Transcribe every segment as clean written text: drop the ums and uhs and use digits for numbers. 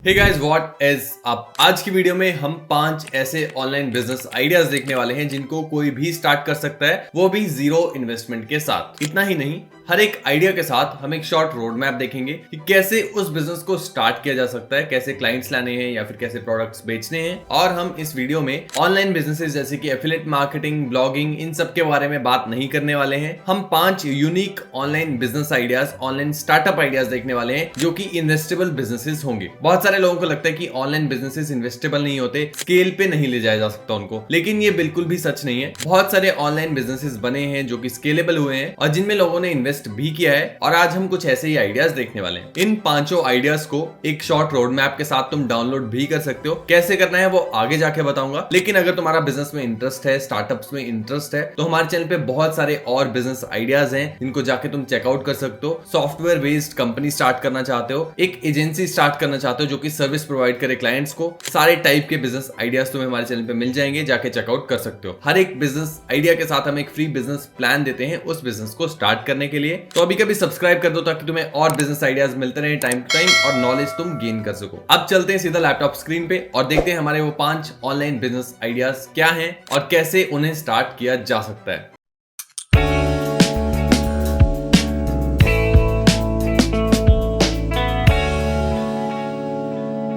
Hey guys, what is up. आज की video में हम 5 ऐसे ऑनलाइन बिजनेस आइडियाज देखने वाले हैं जिनको कोई भी स्टार्ट कर सकता है, वो भी जीरो इन्वेस्टमेंट के साथ। इतना ही नहीं, हर एक आइडिया के साथ हम एक शॉर्ट रोड मैप देखेंगे कि कैसे उस बिजनेस को स्टार्ट किया जा सकता है, कैसे क्लाइंट्स लाने हैं या फिर कैसे प्रोडक्ट्स बेचने हैं। और हम इस वीडियो में ऑनलाइन बिजनेसेस जैसे कि एफिलिएट मार्केटिंग, ब्लॉगिंग, इन सब के बारे में बात नहीं करने वाले हैं। हम 5 unique online business ideas, online startup ideas देखने वाले हैं जो कि इन्वेस्टेबल बिजनेसेस होंगे। बहुत सारे लोगों को लगता है कि ऑनलाइन बिजनेसेस इन्वेस्टेबल नहीं होते, स्केल पे नहीं ले जाया जा सकता उनको, लेकिन ये बिल्कुल भी सच नहीं है। बहुत सारे ऑनलाइन बिजनेसेस बने हैं जो कि स्केलेबल हुए हैं और जिनमें लोगों ने इन्वेस्ट भी किया है। और आज हम कुछ ऐसे ही आइडियाज देखने वाले हैं। इन 5 आइडियाज को एक शॉर्ट रोड मैप के साथ तुम डाउनलोड भी कर सकते हो। कैसे करना है वो आगे जाके बताऊंगा, लेकिन अगर तुम्हारा बिजनेस में इंटरेस्ट है, स्टार्टअप्स में इंटरेस्ट है, तो हमारे चैनल पे बहुत सारे और बिजनेस आइडियाज हैं जिनको जाके तुम चेकआउट कर सकते हो। सॉफ्टवेयर बेस्ड कंपनी स्टार्ट करना चाहते हो, एक एजेंसी स्टार्ट करना चाहते हो जो कि सर्विस प्रोवाइड करे क्लाइंट्स को, सारे टाइप के बिजनेस आइडियाज तुम्हें हमारे चैनल पे मिल जाएंगे, जाके चेकआउट कर सकते हो। हर एक बिजनेस आइडिया के साथ हम एक फ्री बिजनेस प्लान देते हैं उस बिजनेस को स्टार्ट करने के लिए। तो अभी कभी सब्सक्राइब कर दो ताकि तुम्हें और बिजनेस आइडियाज मिलते रहे टाइम टू टाइम और नॉलेज तुम गेन कर सको। अब चलते हैं सीधा लैपटॉप स्क्रीन पे और देखते हैं हमारे वो 5 ऑनलाइन बिजनेस आइडियाज क्या हैं और कैसे उन्हें स्टार्ट किया जा सकता है।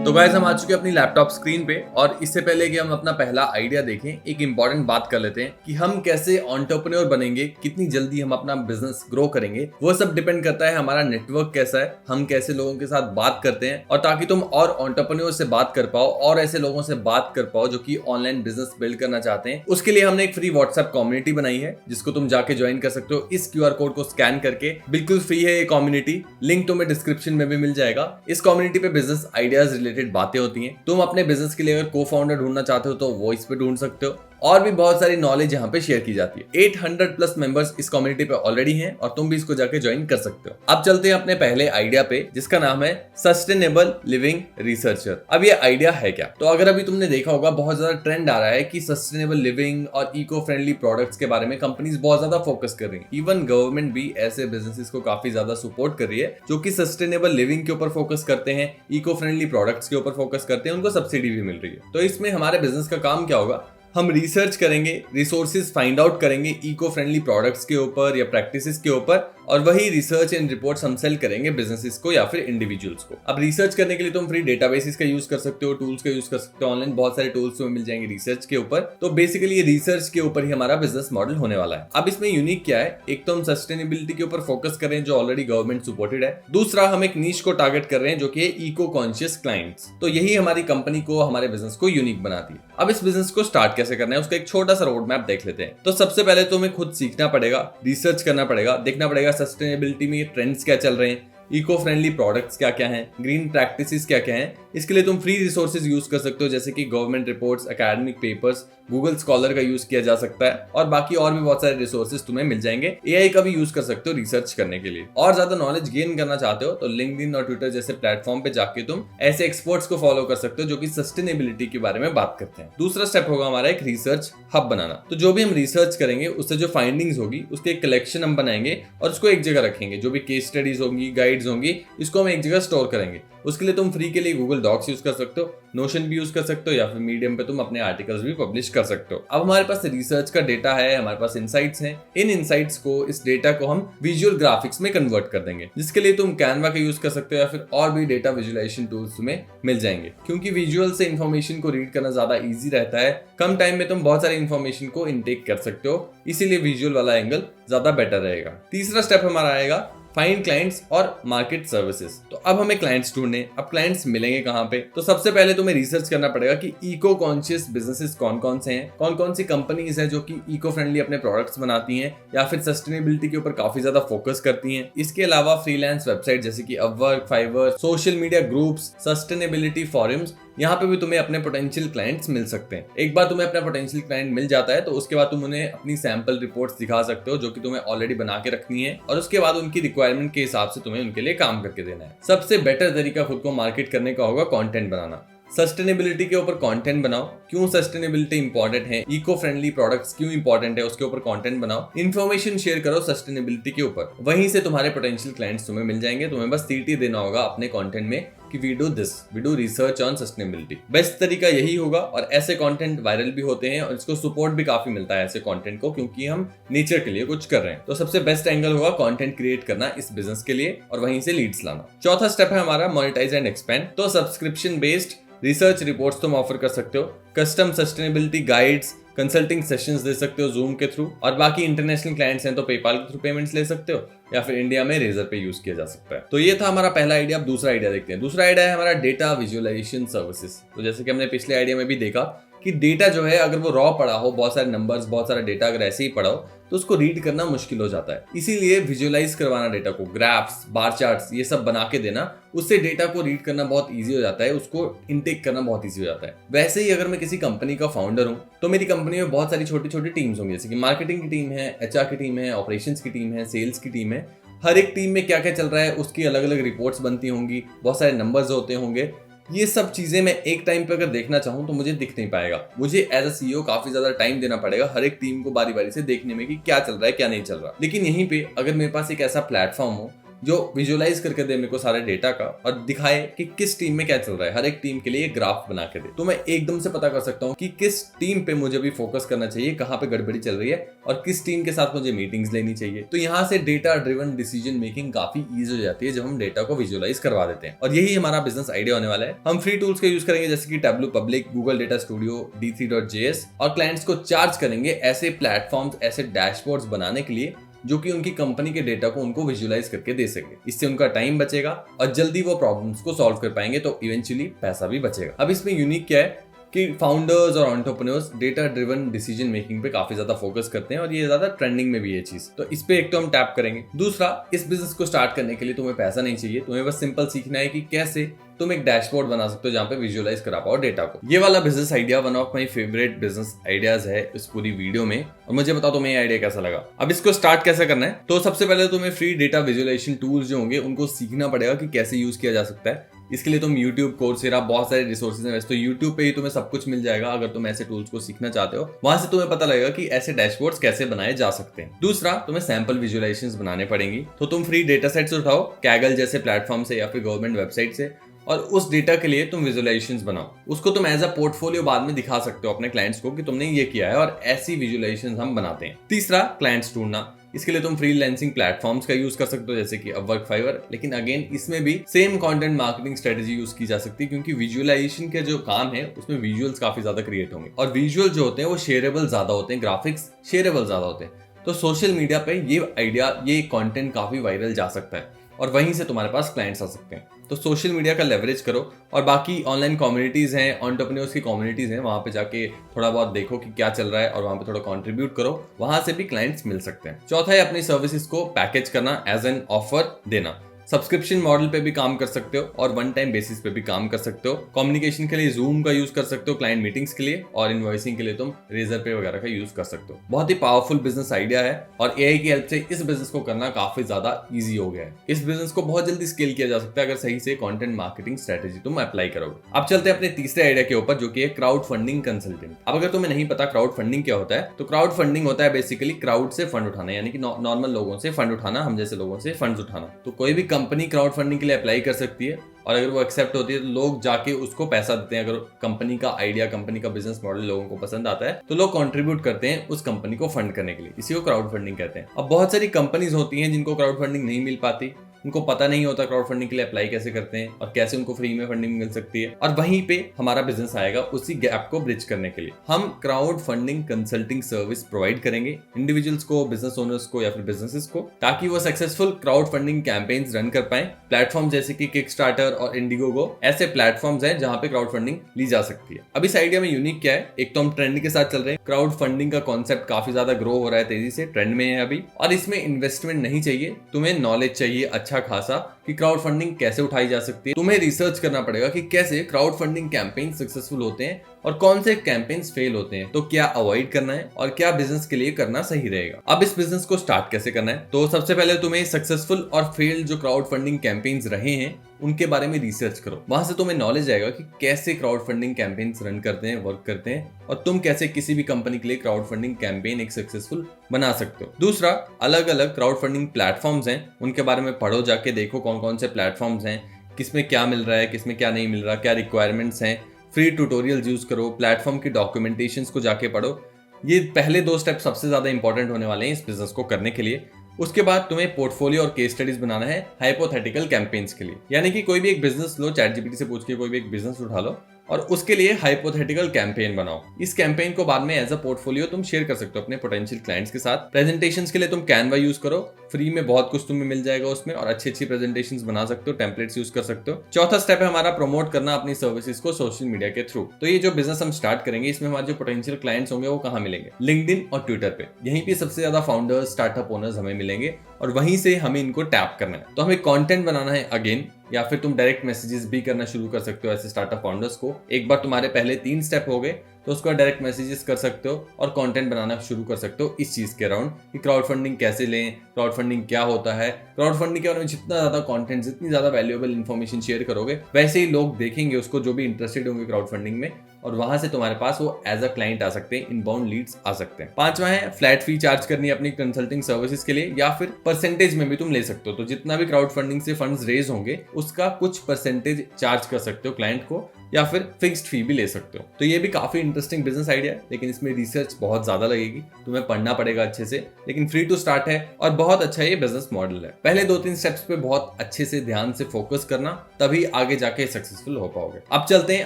तो गाइस, हम आ चुके हैं अपनी लैपटॉप स्क्रीन पे और इससे पहले कि हम अपना पहला आइडिया देखें, एक इंपॉर्टेंट बात कर लेते हैं कि हम कैसे एंटरप्रेन्योर बनेंगे, कितनी जल्दी हम अपना बिजनेस ग्रो करेंगे। वो सब डिपेंड करता है हमारा नेटवर्क कैसा है, हम कैसे लोगों के साथ बात करते हैं। और ताकि तुम और एंटरप्रेन्योर से बात कर पाओ और ऐसे लोगों से बात कर पाओ जो कि ऑनलाइन बिजनेस बिल्ड करना चाहते हैं, उसके लिए हमने एक फ्री व्हाट्सएप कम्युनिटी बनाई है जिसको तुम जाके ज्वाइन कर सकते हो इस QR कोड को स्कैन करके। बिल्कुल फ्री है ये कम्युनिटी, लिंक तुम्हें डिस्क्रिप्शन में भी मिल जाएगा। इस कम्युनिटी पे बिजनेस आइडियाज रिलेटेड बातें होती हैं। तुम अपने बिजनेस के लिए अगर को फाउंडर ढूंढना चाहते हो तो वो इस पे ढूंढ सकते हो और भी बहुत सारी नॉलेज यहाँ पे शेयर की जाती है। 800+ मेंबर्स इस कम्युनिटी पे ऑलरेडी हैं और तुम भी इसको जाके ज्वाइन कर सकते हो। अब चलते हैं अपने पहले आइडिया पे जिसका नाम है सस्टेनेबल लिविंग रिसर्चर। अब ये आइडिया है क्या? तो अगर अभी तुमने देखा होगा, बहुत ज्यादा ट्रेंड आ रहा है कि सस्टेनेबल लिविंग और इको फ्रेंडली प्रोडक्ट्स के बारे में कंपनीज बहुत ज्यादा फोकस कर रही है। इवन गवर्नमेंट भी ऐसे बिजनेसेस को काफी ज्यादा सपोर्ट कर रही है जो कि सस्टेनेबल लिविंग के ऊपर फोकस करते हैं, इको फ्रेंडली प्रोडक्ट्स के ऊपर फोकस करते हैं, उनको सब्सिडी भी मिल रही है। तो इसमें हमारे बिजनेस का काम क्या होगा? हम रिसर्च करेंगे, रिसोर्सेज फाइंड आउट करेंगे इको फ्रेंडली प्रोडक्ट्स के ऊपर या प्रैक्टिसेस के ऊपर, और वही रिसर्च एंड रिपोर्ट्स हम सेल करेंगे बिजनेसेस को या फिर इंडिविजुअल्स को। अब रिसर्च करने के लिए तुम फ्री डेटाबेसेस का यूज कर सकते हो, टूल्स का यूज कर सकते हो। ऑनलाइन बहुत सारे टूल्स तुम्हें मिल जाएंगे रिसर्च के ऊपर। तो बेसिकली ये रिसर्च के ऊपर ही हमारा बिजनेस मॉडल होने वाला है। अब इसमें यूनिक क्या है? एक तो हम सस्टेनेबिलिटी के ऊपर फोकस कर रहे हैं जो ऑलरेडी गवर्नमेंट सपोर्टेड है। दूसरा, हम एक नीश को टारगेट कर रहे हैं जो कि इको कॉन्शियस क्लाइंट्स। तो यही हमारी कंपनी को, हमारे बिजनेस को यूनिक बनाती है। अब इस बिजनेस को स्टार्ट कैसे करना है उसका एक छोटा सा रोड मैप देख लेते हैं। तो सबसे पहले तो हमें खुद सीखना पड़ेगा, रिसर्च करना पड़ेगा, देखना पड़ेगा सस्टेनेबिलिटी में ट्रेंड्स क्या चल रहे हैं, इको फ्रेंडली प्रोडक्ट्स क्या क्या हैं, ग्रीन प्रैक्टिसेस क्या क्या हैं। इसके लिए तुम फ्री रिसोर्सेज यूज कर सकते हो जैसे कि government reports, academic papers, Google scholar का यूज किया जा सकता है और बाकी और भी बहुत सारे रिसोर्सेज तुम्हें मिल जाएंगे। AI का भी यूज कर सकते हो रिसर्च करने के लिए। और ज्यादा नॉलेज गेन करना चाहते हो तो लिंक्डइन और ट्विटर जैसे प्लेटफॉर्म पे जाके तुम ऐसे एक्सपर्ट्स को फॉलो कर सकते हो जो कि सस्टेनेबिलिटी के बारे में बात करते हैं। दूसरा स्टेप होगा हमारा एक रिसर्च हब बनाना। तो जो भी हम रिसर्च करेंगे उससे जो फाइंडिंग्स होगी उसके एक कलेक्शन हम बनाएंगे और उसको एक जगह रखेंगे। जो भी केस स्टडीज होंगी, गाइड्स होंगी, इसको हम एक जगह स्टोर करेंगे। उसके लिए तुम फ्री के लिए गूगल डॉक्स यूज कर सकते हो, नोशन भी यूज कर सकते हो या फिर मीडियम पे तुम अपने आर्टिकल्स भी पब्लिश कर सकते हो। अब हमारे पास रिसर्च का डेटा है, हमारे पास इनसाइट्स हैं। इन इनसाइट्स को, इस डेटा को हम विजुअल ग्राफिक्स में कन्वर्ट कर देंगे, जिसके लिए तुम कैनवा का यूज कर सकते हो या फिर और भी डेटा विजुअलाइजेशन टूल्स तुम्हें मिल जाएंगे। क्योंकि विजुअल से इन्फॉर्मेशन को रीड करना ज्यादा ईजी रहता है, कम टाइम में तुम बहुत सारी इन्फॉर्मेशन को इनटेक कर सकते हो, इसीलिए विजुअल वाला एंगल ज्यादा बेटर रहेगा। तीसरा स्टेप हमारा आएगा फाइंड क्लाइंट्स और मार्केट सर्विसेज। तो अब हमें क्लाइंट्स ढूंढने, अब क्लाइंट्स मिलेंगे कहां पे? तो सबसे पहले तुम्हें रिसर्च करना पड़ेगा कि इको कॉन्शियस बिजनेसेस कौन कौन से हैं, कौन कौन सी कंपनीज हैं जो कि इको फ्रेंडली अपने प्रोडक्ट्स बनाती हैं या फिर सस्टेनेबिलिटी के ऊपर काफी ज्यादा फोकस करती हैं। इसके अलावा फ्रीलांस वेबसाइट जैसे कि Upwork, Fiverr, social media groups, sustainability forums, यहाँ पे भी तुम्हें अपने पोटेंशियल क्लाइंट्स मिल सकते हैं। एक बार तुम्हें अपना पोटेंशियल क्लाइंट मिल जाता है तो उसके बाद तुम उन्हें अपनी सैंपल रिपोर्ट्स दिखा सकते हो जो कि तुम्हें ऑलरेडी बना के रखनी है और उसके बाद उनकी रिक्वायरमेंट के हिसाब से तुम्हें उनके लिए काम करके देना है। सबसे बेटर तरीका खुद को मार्केट करने का होगा कंटेंट बनाना। सस्टेनेबिलिटी के ऊपर कंटेंट बनाओ, क्यों सस्टेनेबिलिटी इंपॉर्टेंट है, इको फ्रेंडली प्रोडक्ट्स क्यों इंपॉर्टेंट है, उसके ऊपर कंटेंट बनाओ, इन्फॉर्मेशन शेयर करो सस्टेनेबिलिटी के ऊपर। वहीं से तुम्हारे पोटेंशियल क्लाइंट्स तुम्हें मिल जाएंगे। तुम्हें बस सीटी देना होगा अपने कंटेंट में कि we do research on sustainability. Best तरीका यही होगा और ऐसे कंटेंट वायरल भी होते हैं और इसको सपोर्ट भी काफी मिलता है ऐसे कंटेंट को, क्योंकि हम नेचर के लिए कुछ कर रहे हैं। तो सबसे बेस्ट एंगल होगा कंटेंट क्रिएट करना इस बिजनेस के लिए और वहीं से लीड्स लाना। चौथा स्टेप है हमारा मोनेटाइज एंड एक्सपेंड। तो सब्सक्रिप्शन बेस्ड रिसर्च रिपोर्ट्स तुम ऑफर कर सकते हो, custom sustainability guides, consulting sessions दे सकते हो जूम के थ्रू, और बाकी इंटरनेशनल क्लाइंट्स हैं तो पेपाल के थ्रू पेमेंट्स ले सकते हो या फिर इंडिया में रेजर पे यूज किया जा सकता है। तो ये था हमारा पहला आइडिया। अब दूसरा आइडिया देखते हैं। दूसरा आइडिया है हमारा डेटा विजुअलाइजेशन सर्विसेज। तो जैसे कि हमने पिछले आइडिया में भी देखा कि डेटा जो है अगर वो रॉ पड़ा हो, बहुत सारे नंबर्स, बहुत सारा डेटा अगर ऐसे ही पड़ा हो तो उसको रीड करना मुश्किल हो जाता है। इसीलिए विजुअलाइज करवाना डेटा को, ग्राफ्स, बार चार्ट्स ये सब बना के देना, उससे डेटा को रीड करना बहुत इजी हो जाता है, उसको इनटेक करना बहुत इजी हो जाता है। वैसे ही अगर मैं किसी कंपनी का फाउंडर हूँ तो मेरी कंपनी में बहुत सारी छोटी छोटी टीम्स होंगी, जैसे कि मार्केटिंग की टीम है, एचआर की टीम है, ऑपरेशंस की टीम है, सेल्स की टीम है। हर एक टीम में क्या क्या चल रहा है उसकी अलग अलग रिपोर्ट्स बनती होंगी, बहुत सारे नंबर्स होते होंगे। ये सब चीजें मैं एक टाइम पे अगर देखना चाहूँ तो मुझे दिख नहीं पाएगा। मुझे एज अ सीईओ काफी ज्यादा टाइम देना पड़ेगा हर एक टीम को बारी बारी से देखने में कि क्या चल रहा है क्या नहीं चल रहा। लेकिन यहीं पे अगर मेरे पास एक ऐसा प्लेटफॉर्म हो जो विजुअलाइज करके दे मेरे को सारे डेटा का और दिखाए कि किस टीम में क्या चल रहा है, हर एक टीम के लिए एक ग्राफ बना के दे, तो मैं एकदम से पता कर सकता हूँ कि किस टीम पे मुझे भी फोकस करना चाहिए, कहाँ पे गड़बड़ी चल रही है और किस टीम के साथ मुझे मीटिंग्स लेनी चाहिए। तो यहाँ से डेटा ड्रिवन डिसीजन मेकिंग काफी ईजी हो जाती है जब हम डेटा को विजुअलाइज करवा देते हैं। और यही हमारा बिजनेस आइडिया होने वाला है। हम फ्री टूल्स का यूज करेंगे जैसे कि tableau public, Google data studio, D3.js, और क्लाइंट्स को चार्ज करेंगे ऐसे प्लेटफॉर्म्स, ऐसे डैशबोर्ड्स बनाने के लिए जो कि उनकी कंपनी के डेटा को उनको विजुअलाइज करके दे सके। इससे उनका टाइम बचेगा और जल्दी वो प्रॉब्लम्स को सॉल्व कर पाएंगे, तो इवेंचुअली पैसा भी बचेगा। अब इसमें यूनिक क्या है कि फाउंडर्स और entrepreneurs data driven decision making पे काफी ज्यादा फोकस करते हैं और ये ज्यादा ट्रेंडिंग में भी ये चीज, तो इस पे एक तो हम टैप करेंगे। दूसरा, इस बिजनेस को स्टार्ट करने के लिए तुम्हें पैसा नहीं चाहिए, तुम्हें बस सिंपल सीखना है कि कैसे तुम एक डैशबोर्ड बना सकते हो जहाँ पे विजुअलाइज करा पाओ डेटा को। ये वाला business idea one of my favourite business ideas है इस पूरी वीडियो में, और मुझे बताओ तुम्हें ये आइडिया कैसा लगा। अब इसको स्टार्ट कैसे करना है, तो सबसे पहले तुम्हें फ्री डेटा विजुअलाइजेशन टूल्स जो होंगे उनको सीखना पड़ेगा कि कैसे यूज किया जा सकता है। इसके लिए तुम YouTube, कोर्सेरा, बहुत सारे रिसोर्सेज हैं। वैसे तो YouTube पे ही तुम्हें सब कुछ मिल जाएगा अगर तुम ऐसे टूल्स को सीखना चाहते हो। वहां से तुम्हें पता लगेगा कि ऐसे डैशबोर्ड्स कैसे बनाए जा सकते हैं। दूसरा, तुम्हें सैंपल विजुअलाइजेशंस बनाने पड़ेंगी, तो तुम फ्री डेटा सेट्स उठाओ कैगल जैसे प्लेटफॉर्म से या फिर गवर्नमेंट वेबसाइट से, और उस डेटा के लिए तुम विजुअलाइजेशंस बनाओ। उसको तुम एज अ पोर्टफोलियो बाद में दिखा सकते हो अपने क्लाइंट्स को कि तुमने ये किया है और ऐसी विजुअलाइजेशंस हम बनाते हैं। तीसरा, क्लाइंट्स ढूंढना। इसके लिए तुम फ्रीलांसिंग प्लेटफॉर्म्स का यूज कर सकते हो जैसे कि अपवर्क, फाइवर, लेकिन अगेन इसमें भी same content marketing strategy use की जा सकती है, क्योंकि विजुअलाइजेशन के जो काम है उसमें विजुअल्स काफी ज्यादा क्रिएट होंगे और विजुअल जो होते हैं वो शेयरेबल ज्यादा होते हैं, ग्राफिक्स शेयरेबल ज्यादा होते हैं। तो सोशल मीडिया पे ये आइडिया, ये कंटेंट काफी वायरल जा सकता है और वहीं से तुम्हारे पास क्लाइंट्स आ सकते हैं। तो सोशल मीडिया का लेवरेज करो और बाकी ऑनलाइन कम्युनिटीज हैं, एंटरप्रेन्योर्स की कम्युनिटीज हैं, वहां पे जाके थोड़ा बहुत देखो कि क्या चल रहा है और वहां पे थोड़ा कंट्रीब्यूट करो, वहां से भी क्लाइंट्स मिल सकते हैं। चौथा है अपनी सर्विसेज को पैकेज करना, एज एन ऑफर देना। सब्सक्रिप्शन मॉडल पे भी काम कर सकते हो और वन टाइम बेसिस पे भी काम कर सकते हो। कम्युनिकेशन के लिए जूम का यूज कर सकते हो, क्लाइंट मीटिंग्स के लिए, और इनवॉइसिंग के लिए तुम रेजर पे वगैरह का यूज कर सकते हो। बहुत ही पावरफुल बिजनेस आइडिया है और एआई की हेल्प से इस बिजनेस को करना काफी ज्यादा इजी हो गया है। इस बिजनेस को बहुत जल्दी स्केल किया जा सकता है अगर सही से कंटेंट मार्केटिंग स्ट्रेटेजी तुम अप्लाई करोगे। अब चलते हैं अपने तीसरे आइडिया के ऊपर, जो कि है क्राउड फंडिंग कंसल्टिंग। अब अगर तुम्हें नहीं पता क्राउड फंडिंग क्या होता है, तो क्राउड फंडिंग होता है बेसिकली क्राउड से फंड उठाना, यानी कि नॉर्मल लोगों से फंड उठाना, हम जैसे लोगों से फंड उठाना। तो कोई भी कंपनी क्राउड फंडिंग के लिए अप्लाई कर सकती है और अगर वो एक्सेप्ट होती है तो लोग जाके उसको पैसा देते हैं। अगर कंपनी का आइडिया, कंपनी का बिजनेस मॉडल लोगों को पसंद आता है तो लोग कंट्रीब्यूट करते हैं उस कंपनी को फंड करने के लिए। इसी को क्राउड फंडिंग कहते हैं। अब बहुत सारी कंपनीज होती हैं जिनको क्राउड फंडिंग नहीं मिल पाती, उनको पता नहीं होता क्राउड फंडिंग के लिए अप्लाई कैसे करते हैं और कैसे उनको फ्री में फंडिंग मिल सकती है, और वहीं पे हमारा बिजनेस आएगा उसी गैप को ब्रिज करने के लिए। हम crowd funding consulting service provide करेंगे इंडिविजुअल्स को, बिजनेस ओनर्स को या फिर बिजनेसेस को, ताकि वो successful crowd funding campaigns run कर पाए। प्लेटफॉर्म जैसे कि किकस्टार्टर और इंडिगोगो ऐसे प्लेटफॉर्म्स हैं जहां पे क्राउड फंडिंग ली जा सकती है। अब इस आइडिया में यूनिक क्या है, एक तो हम ट्रेंड के साथ चल रहे हैं, क्राउड फंडिंग का कॉन्सेप्ट काफी ज्यादा ग्रो हो रहा है, तेजी से ट्रेंड में है अभी, और इसमें इन्वेस्टमेंट नहीं चाहिए, तुम्हें नॉलेज चाहिए अच्छा खासा कि क्राउड फंडिंग कैसे उठाई जा सकती है। तुम्हें रिसर्च करना पड़ेगा कि कैसे क्राउड फंडिंग कैंपेन सक्सेसफुल होते हैं और कौन से कैंपेन्स फेल होते हैं, तो क्या अवॉइड करना है और क्या बिजनेस के लिए करना सही रहेगा। अब इस बिजनेस को स्टार्ट कैसे करना है, तो सबसे पहले तुम्हें सक्सेसफुल और फेल्ड जो क्राउड फंडिंग कैंपेन्स रहे हैं उनके बारे में रिसर्च करो। वहां से तुम्हें नॉलेज आएगा कि कैसे क्राउड फंडिंग कैंपेन्स रन करते हैं, वर्क करते हैं, और तुम कैसे किसी भी कंपनी के लिए क्राउड फंडिंग कैंपेन एक सक्सेसफुल बना सकते हो। दूसरा, अलग अलग क्राउड फंडिंग प्लेटफॉर्म्स हैं, उनके बारे में पढ़ो, जाके देखो कौन कौन से प्लेटफॉर्म्स हैं, किसमें क्या मिल रहा है, किसमें क्या नहीं मिल रहा, क्या रिक्वायरमेंट्स हैं। फ्री ट्यूटोरियल्स यूज करो, प्लेटफॉर्म की डॉक्यूमेंटेशंस को जाके पढ़ो। ये पहले 2 स्टेप सबसे ज्यादा इंपॉर्टेंट होने वाले हैं इस बिजनेस को करने के लिए। उसके बाद तुम्हें पोर्टफोलियो और केस स्टडीज बनाना है हाइपोथेटिकल कैंपेन्स के लिए। यानी कि कोई भी एक बिजनेस लो, चैट जीपीटी से पूछ के कोई भी एक बिजनेस उठा लो और उसके लिए हाइपोथेटिकल कैंपेन बनाओ। इस कैंपेन को बाद में एज अ पोर्टफोलियो तुम शेयर कर सकते हो अपने पोटेंशियल क्लाइंट्स के साथ। प्रेजेंटेशंस के लिए तुम कैनवा यूज करो, फ्री में बहुत कुछ तुम्हें मिल जाएगा उसमें, और अच्छी अच्छी प्रेजेंटेशंस बना सकते हो, टेम्पलेट्स यूज कर सकते हो। चौथा स्टेप है हमारा प्रमोट करना अपनी सर्विसेज को सोशल मीडिया के थ्रू। तो ये जो बिजनेस हम स्टार्ट करेंगे इसमें हमारे जो पोटेंशियल क्लाइंट्स होंगे वो कहाँ मिलेंगे? लिंक्डइन और ट्विटर पे। यहीं पे सबसे ज्यादा फाउंडर्स, स्टार्टअप ओनर्स हमें मिलेंगे और वहीं से हमें इनको टैप करना है। तो हमें कंटेंट बनाना है अगेन, या फिर तुम डायरेक्ट मैसेजेस भी करना शुरू कर सकते हो ऐसे स्टार्टअप फाउंडर्स को। एक बार तुम्हारे पहले 3 स्टेप हो गए तो उसको डायरेक्ट मैसेजेस कर सकते हो और कंटेंट बनाना शुरू कर सकते हो इस चीज के अराउंड कि क्राउड फंडिंग कैसे लें, क्राउड फंडिंग क्या होता है। क्राउड फंडिंग के बारे में जितना ज्यादा कंटेंट, जितनी ज्यादा वैल्यूएबल इन्फॉर्मेशन शेयर करोगे वैसे ही लोग देखेंगे उसको जो भी इंटरेस्टेड होंगे क्राउड फंडिंग में, और वहां से तुम्हारे पास वो एज अ क्लाइंट आ सकते हैं, इनबाउंड लीड्स आ सकते हैं। 5वां है फ्लैट फी चार्ज करनी है अपनी कंसल्टिंग सर्विसेज के लिए, या फिर परसेंटेज में भी तुम ले सकते हो। तो जितना भी क्राउड फंडिंग से फंड्स रेज होंगे उसका कुछ परसेंटेज चार्ज कर सकते हो क्लाइंट को, या फिर फिक्स्ड फी भी ले सकते हो। तो ये भी काफी इंटरेस्टिंग बिजनेस आइडिया है, लेकिन इसमें रिसर्च बहुत ज्यादा लगेगी, तुम्हें पढ़ना पड़ेगा अच्छे से, लेकिन फ्री टू स्टार्ट है और बहुत अच्छा ये बिजनेस मॉडल है। पहले 2-3 स्टेप्स पे बहुत अच्छे से ध्यान से फोकस करना, तभी आगे जाके सक्सेसफुल हो पाओगे। अब चलते हैं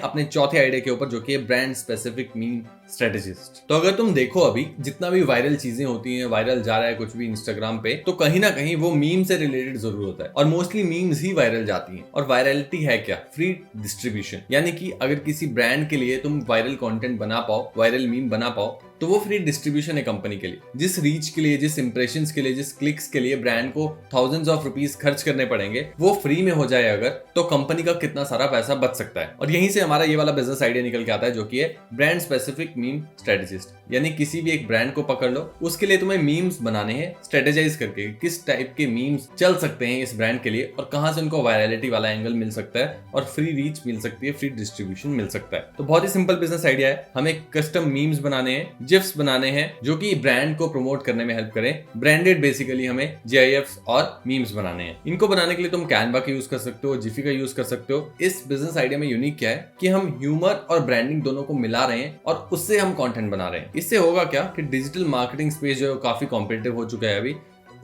अपने चौथे आइडिया के ऊपर, जो कि है ब्रांड स्पेसिफिक मीम स्ट्रेटेजिस्ट। तो अगर तुम देखो अभी जितना भी वायरल चीजें होती हैं, वायरल जा रहा है कुछ भी इंस्टाग्राम पे, तो कहीं ना कहीं वो मीम से रिलेटेड जरूर होता है, और मोस्टली मीम्स ही वायरल जाती हैं। और वायरलिटी है क्या? Free distribution. यानी कि अगर किसी ब्रांड के लिए तुम वायरल कंटेंट बना पाओ, वायरल मीम बना पाओ, तो वो फ्री डिस्ट्रीब्यूशन है कंपनी के लिए। जिस रीच के लिए, जिस इंप्रेशंस के लिए, जिस क्लिक्स के लिए ब्रांड को थाउजेंड्स ऑफ रुपीस खर्च करने पड़ेंगे, वो फ्री में हो जाए अगर, तो कंपनी का कितना सारा पैसा बच सकता है। और यहीं से हमारा ये वाला बिजनेस आइडिया निकल के आता है, जो कि है ब्रांड स्पेसिफिक मीम स्ट्रेटेजिस्ट। यानी किसी भी एक ब्रांड को पकड़ लो, उसके लिए तुम्हें मीम्स बनाने हैं स्ट्रेटेजाइज करके, किस टाइप के मीम्स चल सकते हैं इस ब्रांड के लिए और कहां से उनको वायरलिटी वाला एंगल मिल सकता है और फ्री रीच मिल सकती है, फ्री डिस्ट्रीब्यूशन मिल सकता है। तो बहुत ही सिंपल बिजनेस आइडिया है। हमें कस्टम मीम्स बनाने हैं, जिफ्स बनाने हैं, जो कि ब्रांड को प्रमोट करने में हेल्प करें। ब्रांडेड बेसिकली हमें जीआईएफ्स और मीम्स बनाने हैं। इनको बनाने के लिए तुम कैनवा का यूज कर सकते हो, जिफी का यूज कर सकते हो। इस बिजनेस आइडिया में यूनिक क्या है कि हम ह्यूमर और ब्रांडिंग दोनों को मिला रहे हैं और उससे हम कंटेंट बना रहे हैं। इससे होगा क्या कि डिजिटल मार्केटिंग स्पेस जो काफी कॉम्पिटिटिव हो चुका है अभी,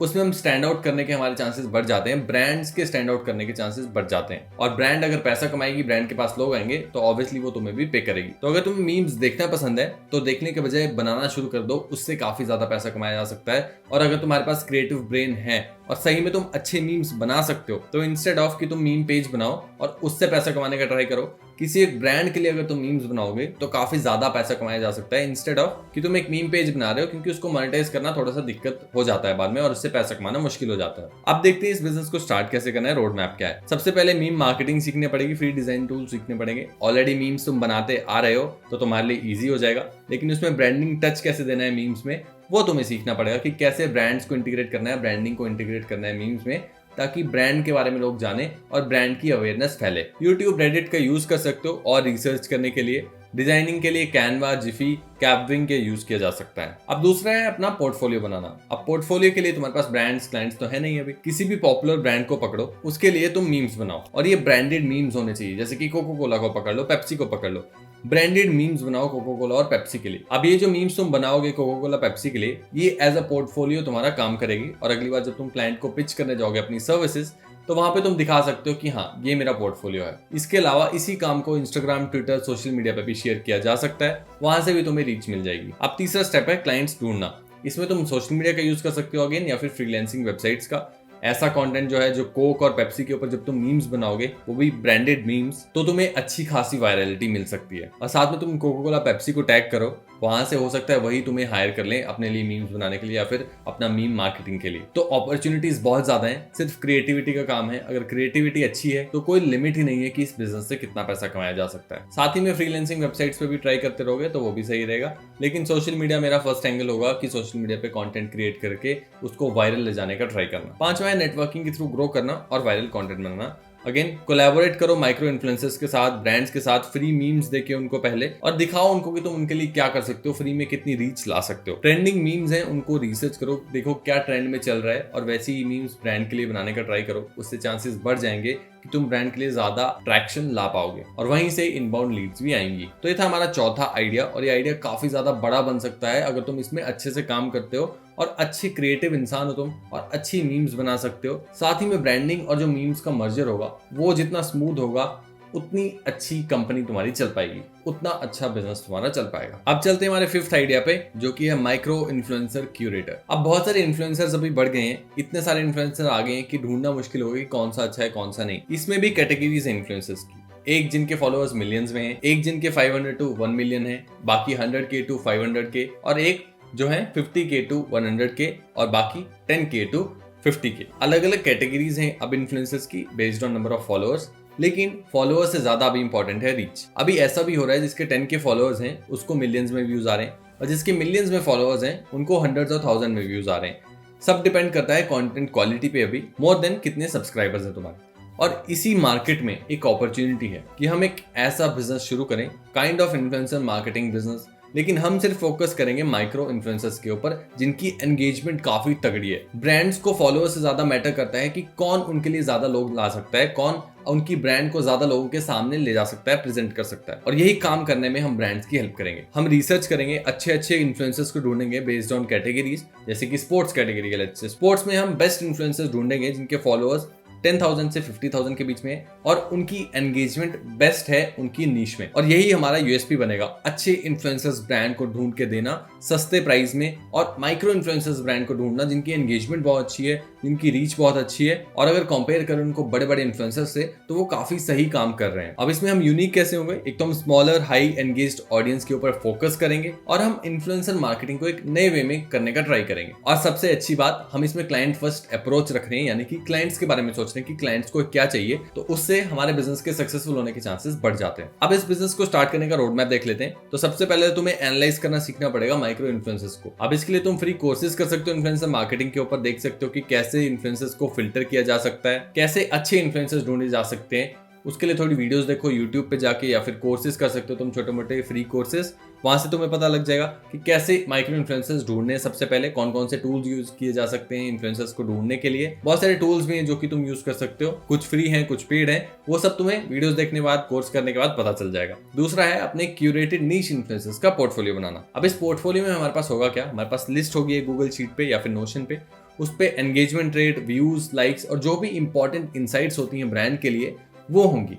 उसमें हम स्टैंड आउट करने के हमारे चांसेस बढ़ जाते हैं, ब्रांड्स के स्टैंड आउट करने के चांसेस बढ़ जाते हैं। और ब्रांड अगर पैसा कमाएगी, ब्रांड के पास लोग आएंगे, तो ऑब्वियसली वो तुम्हें भी पे करेगी। तो अगर तुम्हें मीम्स देखना पसंद है तो देखने के बजाय बनाना शुरू कर दो, उससे काफी ज्यादा पैसा कमाया जा सकता है। और अगर तुम्हारे पास क्रिएटिव ब्रेन है और सही में तुम अच्छे मीम्स बना सकते हो, तो इंस्टेड ऑफ कि तुम मीम पेज बनाओ और उससे पैसा कमाने का ट्राई करो, किसी एक ब्रांड के लिए अगर तुम मीम्स बनाओगे तो काफी ज्यादा पैसा कमाया जा सकता है, इंस्टेड ऑफ कि तुम एक मीम पेज बना रहे हो, क्योंकि उसको मोनेटाइज करना थोड़ा सा दिक्कत हो जाता है बाद में और उससे पैसा कमाना मुश्किल हो जाता है। अब देखते हैं इस बिजनेस को स्टार्ट कैसे करना है, रोड मैप क्या है। सबसे पहले मीम मार्केटिंग सीखने पड़ेगी, फ्री डिजाइन टूल सीखने पड़ेंगे। ऑलरेडी मीम्स तुम बनाते आ रहे हो तो तुम्हारे लिए ईजी हो जाएगा, लेकिन उसमें ब्रांडिंग टच कैसे देना है मीम्स में, वो तुम्हें सीखना पड़ेगा कि कैसे ब्रांड्स को इंटीग्रेट करना है, ब्रांडिंग को इंटीग्रेट करना है मीम्स में, ताकि ब्रांड के बारे में लोग जाने और ब्रांड की अवेयरनेस फैले। यूट्यूब, रेडिट का यूज कर सकते हो और रिसर्च करने के लिए। डिजाइनिंग के लिए कैनवा, जिफी, कैपविंग के यूज किया जा सकता है। अब दूसरा है अपना पोर्टफोलियो बनाना। अब पोर्टफोलियो के लिए तुम्हारे पास ब्रांड्स, क्लाइंट्स तो है नहीं अभी। किसी भी पॉपुलर ब्रांड को पकड़ो, उसके लिए तुम मीम्स बनाओ और ये ब्रांडेड मीम्स होने चाहिए। जैसे कि कोको कोला को पकड़ लो, पेप्सी को पकड़ लो, ब्रांडेड मीम्स बनाओ कोको कोला और पेप्सी के लिए। अब ये जो मीम्स तुम बनाओगे कोको कोला, पेप्सी के लिए, ये एज अ पोर्टफोलियो तुम्हारा काम करेगी और अगली बार जब तुम क्लाइंट को पिच करने जाओगे अपनी सर्विसेज, तो वहां पे तुम दिखा सकते हो कि हाँ, ये मेरा पोर्टफोलियो है। इसके अलावा इसी काम को इंस्टाग्राम, ट्विटर, सोशल मीडिया पे भी शेयर किया जा सकता है, वहां से भी तुम्हें रीच मिल जाएगी। अब तीसरा स्टेप है क्लाइंट्स ढूंढना। इसमें तुम सोशल मीडिया का यूज कर सकते हो अगेन, या फिर फ्रीलांसिंग वेबसाइट्स का। ऐसा कंटेंट जो है, जो कोक और पेप्सी के ऊपर जब तुम मीम्स बनाओगे, वो भी ब्रांडेड मीम्स, तो तुम्हें अच्छी खासी वायरलिटी मिल सकती है। और साथ में तुम कोको कोला, पेप्सी को टैग करो, वहां से हो सकता है वही तुम्हें हायर कर ले अपने लिए मीम्स बनाने के लिए या फिर अपना मीम मार्केटिंग के लिए। तो अपॉर्चुनिटीज बहुत ज्यादा हैं, सिर्फ क्रिएटिविटी का काम है। अगर क्रिएटिविटी अच्छी है तो कोई लिमिट ही नहीं है कि इस बिजनेस से कितना पैसा कमाया जा सकता है। साथ ही में फ्रीलांसिंग वेबसाइट्स पे भी ट्राई करते रहोगे तो वो भी सही रहेगा, लेकिन सोशल मीडिया मेरा फर्स्ट एंगल होगा कि सोशल मीडिया पे कंटेंट क्रिएट करके उसको वायरल ले जाने का ट्राई करना। पांचवा है नेटवर्किंग के थ्रू ग्रो करना और वायरल कंटेंट बनाना। अगेन कोलैबोरेट करो माइक्रो इन्फ्लुएंसर्स के साथ, ब्रांड्स के साथ, फ्री मीम्स देके उनको पहले और दिखाओ उनको कि तुम उनके लिए क्या कर सकते हो, फ्री में कितनी रीच ला सकते हो। ट्रेंडिंग मीम्स हैं, उनको रिसर्च करो, देखो क्या ट्रेंड में चल रहा है और वैसे ही मीम्स ब्रांड के लिए बनाने का ट्राई करो। उससे चांसेस बढ़ जाएंगे कि तुम ब्रांड के लिए ज्यादा ट्रैक्शन ला पाओगे और वहीं से इनबाउंड लीड्स भी आएंगी। तो ये था हमारा चौथा आइडिया और ये आइडिया काफी ज्यादा बड़ा बन सकता है अगर तुम इसमें अच्छे से काम करते हो और अच्छे क्रिएटिव इंसान हो तुम और अच्छी मीम्स बना सकते हो। साथ ही में ब्रांडिंग और जो मीम्स का मर्जर होगा वो जितना स्मूथ होगा उतनी अच्छी कंपनी तुम्हारी चल पाएगी, उतना अच्छा बिजनेस तुम्हारा चल पाएगा। अब चलते हैं हमारे फिफ्थ आइडिया पे जो कि है माइक्रो इन्फ्लुएंसर क्यूरेटर। अब बहुत सारे इन्फ्लुएंसर्स अभी बढ़ गए हैं, इतने सारे इन्फ्लुएंसर आ गए हैं कि ढूंढना मुश्किल हो गया कौन सा अच्छा है कौन सा नहीं। इसमें भी कैटेगरीज है इन्फ्लुएंसर्स की, एक जिनके फॉलोअर्स मिलियंस में हैं, एक जिनके 500 to 1 मिलियन है, बाकी 100K to 500K और एक जो है 50K to 100K और बाकी 10K to 50K। अलग अलग कैटेगरीज हैं अब इन्फ्लुएंसर्स की based on number of followers, लेकिन फॉलोअर्स से ज्यादा अभी इंपॉर्टेंट है रीच। अभी ऐसा भी हो रहा है जिसके 10K फॉलोअर्स हैं उसको मिलियंस में व्यूज आ रहे हैं और जिसके मिलियंस में फॉलोअर्स हैं उनको हंड्रेड्स ऑफ थाउजेंड में व्यूज आ रहे हैं। सब डिपेंड करता है कंटेंट क्वालिटी पे अभी मोर देन कितने सब्सक्राइबर्स हैं तुम्हारे। और इसी मार्केट में एक अपॉर्चुनिटी है कि हम एक ऐसा बिजनेस शुरू करें, kind of influencer marketing business, लेकिन हम सिर्फ फोकस करेंगे माइक्रो इन्फ्लुएंसर्स के ऊपर जिनकी एंगेजमेंट काफी तगड़ी है। ब्रांड्स को फॉलोअर्स से ज्यादा मैटर करता है कि कौन उनके लिए ज्यादा लोग ला सकता है, कौन उनकी ब्रांड को ज्यादा लोगों के सामने ले जा सकता है, प्रेजेंट कर सकता है। और यही काम करने में हम ब्रांड्स की हेल्प करेंगे। हम रिसर्च करेंगे, अच्छे अच्छे इन्फ्लुएंसर्स को ढूंढेंगे बेस्ड ऑन कैटेगरीज, जैसे कि स्पोर्ट्स कैटेगरी के लिए स्पोर्ट्स में हम बेस्ट इन्फ्लुएंसर्स ढूंढेंगे जिनके फॉलोअर्स 10,000 से 50,000 के बीच में है और उनकी एंगेजमेंट बेस्ट है उनकी नीश में। और यही हमारा यूएसपी बनेगा, अच्छे इन्फ्लुएंसर्स ब्रांड को ढूंढ के देना सस्ते प्राइस में और माइक्रो इन्फ्लुएंसर्स ब्रांड को ढूंढना जिनकी एंगेजमेंट बहुत अच्छी है, जिनकी रीच बहुत अच्छी है और अगर कंपेयर करें उनको बड़े बड़े इन्फ्लुएंसर्स से तो वो काफी सही काम कर रहे हैं। अब इसमें हम यूनिक कैसे होंगे, एक तो हम स्मॉलर हाई एंगेज्ड ऑडियंस के ऊपर फोकस करेंगे और हम इन्फ्लुएंसर मार्केटिंग को एक नए वे में करने का ट्राई करेंगे। और सबसे अच्छी बात, हम इसमें क्लाइंट फर्स्ट अप्रोच रख रहे हैं, यानी कि क्लाइंट्स के बारे में सोच रहे हैं कि क्लाइंट्स को क्या चाहिए, तो उससे हमारे बिजनेस के सक्सेसफुल होने के चांसेस बढ़ जाते हैं। अब इस बिजनेस को स्टार्ट करने का रोड मैप देख लेते हैं। तो सबसे पहले तुम्हें एनालाइज करना सीखना पड़ेगा माइक्रो इन्फ्लुएंसर्स को। अब इसके लिए तुम फ्री कोर्सेज कर सकते हो इन्फ्लुएंसर मार्केटिंग के ऊपर, देख सकते हो कि कैसे इन्फ्लुएंसर्स को फिल्टर किया जा सकता है, कैसे अच्छे इन्फ्लुएंसर्स ढूंढे जा सकते हैं। उसके लिए थोड़ी वीडियोस देखो यूट्यूब पे जाके, या फिर कोर्सेज कर सकते हो तुम छोटे मोटे फ्री कोर्सेज, वहां से तुम्हें पता लग जाएगा कि कैसे माइक्रो इन्फ्लुएंसर्स ढूंढने। सबसे पहले कौन कौन से टूल्स यूज किए जा सकते हैं इन्फ्लुएंसर्स को ढूंढने के लिए। बहुत सारे टूल्स भी हैं जो कि तुम यूज कर सकते हो, कुछ फ्री हैं कुछ पेड हैं, वो सब तुम्हें वीडियोस देखने के बाद, कोर्स करने के बाद पता चल जाएगा। दूसरा है अपने क्यूरेटेड नीश इन्फ्लुएंसर्स का पोर्टफोलियो बनाना। अब इस पोर्टफोलियो में हमारे पास होगा क्या, हमारे पास लिस्ट होगी गूगल शीट पे या फिर नोशन पे, उस पे एंगेजमेंट रेट, व्यूज, लाइक्स और जो भी इंपॉर्टेंट इनसाइट्स होती हैं ब्रांड के लिए वो होंगी।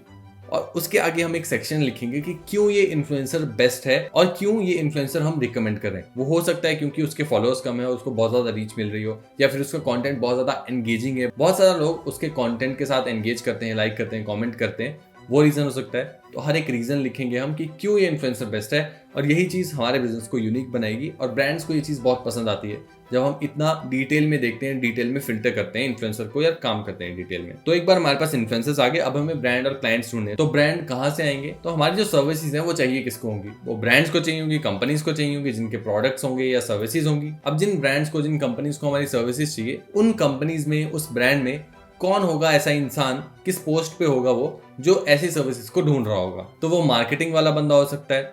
और उसके आगे हम एक सेक्शन लिखेंगे कि क्यों ये इन्फ्लुएंसर बेस्ट है और क्यों ये इन्फ्लुएंसर हम रिकमेंड कर रहे हैं। वो हो सकता है क्योंकि उसके फॉलोअर्स कम है, उसको बहुत ज्यादा रीच मिल रही हो, या फिर उसका कंटेंट बहुत ज्यादा एंगेजिंग है, बहुत सारे लोग उसके कंटेंट के साथ एंगेज करते हैं, लाइक करते हैं, कमेंट करते हैं, वो रीजन हो सकता है। तो हर एक रीजन लिखेंगे हम कि क्यों ये इन्फ्लुएंसर बेस्ट है, और यही चीज हमारे बिजनेस को यूनिक बनाएगी। और ब्रांड्स को ये चीज बहुत पसंद आती है जब हम इतना डिटेल में देखते हैं, डिटेल में फिल्टर करते हैं इन्फ्लुएंसर को, या काम करते हैं डिटेल में। तो एक बार हमारे पास इन्फ्लुएंसर्स आ गए, अब हमें ब्रांड और क्लाइंट्स ढूंढने हैं। तो ब्रांड कहाँ से आएंगे, तो हमारी जो सर्विसेज हैं वो चाहिए किसको होंगी, वो ब्रांड्स को चाहिए होंगी, कंपनीज को चाहिए होंगी जिनके प्रोडक्ट्स होंगे या सर्विसेज होंगी। अब जिन ब्रांड्स को, जिन कंपनीज को हमारी सर्विसेज चाहिए, उन कंपनीज में, उस ब्रांड में कौन होगा ऐसा इंसान, किस पोस्ट पे होगा वो जो ऐसी सर्विसेज को ढूंढ रहा होगा। तो वो मार्केटिंग वाला बंदा हो सकता है,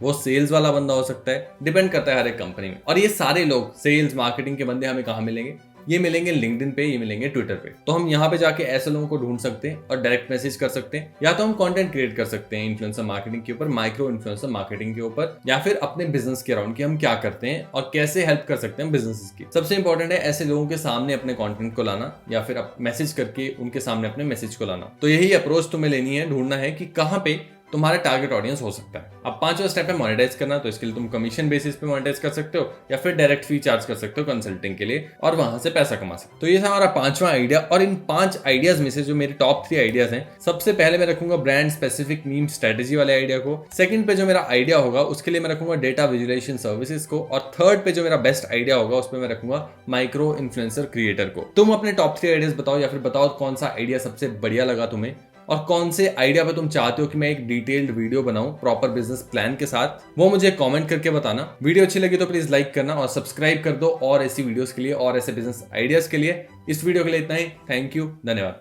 वो सेल्स वाला बंदा हो सकता है, डिपेंड करता है हर एक कंपनी में। और ये सारे लोग सेल्स मार्केटिंग के बंदे हमें कहाँ मिलेंगे, ये मिलेंगे लिंक्डइन पे, ये मिलेंगे ट्विटर पे। तो हम यहाँ पे जाके ऐसे लोगों को ढूंढ सकते हैं और डायरेक्ट मैसेज कर सकते हैं, या तो हम कंटेंट क्रिएट कर सकते हैं इन्फ्लुएंसर मार्केटिंग के ऊपर, माइक्रो इन्फ्लुएंसर मार्केटिंग के ऊपर, या फिर अपने बिजनेस के अराउंड कि हम क्या करते हैं और कैसे हेल्प कर सकते हैं बिजनेसेस की। सबसे इंपॉर्टेंट है ऐसे लोगों के सामने अपने कंटेंट को लाना, या फिर मैसेज करके उनके सामने अपने मैसेज को लाना। तो यही अप्रोच तुम्हें लेनी है, ढूंढना है कि कहाँ पे तुम्हारा टारगेट ऑडियंस हो सकता है। अब पांचवा स्टेप है मोनेटाइज करना। तो इसके लिए तुम कमीशन बेसिस पे मोनेटाइज कर सकते हो, या फिर डायरेक्ट फी चार्ज कर सकते हो कंसल्टिंग के लिए और वहां से पैसा कमा सकते हो। तो ये था हमारा पांचवा आइडिया। और इन 5 आइडियाज में से जो मेरे टॉप 3 आइडियाज हैं, सबसे पहले मैं रखूंगा ब्रांड स्पेसिफिक मीम स्ट्रेटेजी वाले आइडिया को। सेकंड पे जो मेरा आइडिया होगा उसके लिए मैं रखूंगा डेटा विजुअलाइजेशन सर्विसेज को। और थर्ड पे जो मेरा बेस्ट आइडिया होगा उसमें मैं रखूंगा माइक्रो इन्फ्लुएंसर क्रिएटर को। तुम अपने टॉप 3 आइडियाज बताओ, या फिर बताओ कौन सा आइडिया सबसे बढ़िया लगा तुम्हें, और कौन से आइडिया पे तुम चाहते हो कि मैं एक डिटेल्ड वीडियो बनाऊं प्रॉपर बिजनेस प्लान के साथ, वो मुझे कमेंट करके बताना। वीडियो अच्छी लगी तो प्लीज लाइक करना और सब्सक्राइब कर दो और ऐसी वीडियोस के लिए और ऐसे बिजनेस आइडियाज के लिए। इस वीडियो के लिए इतना ही। थैंक यू, धन्यवाद।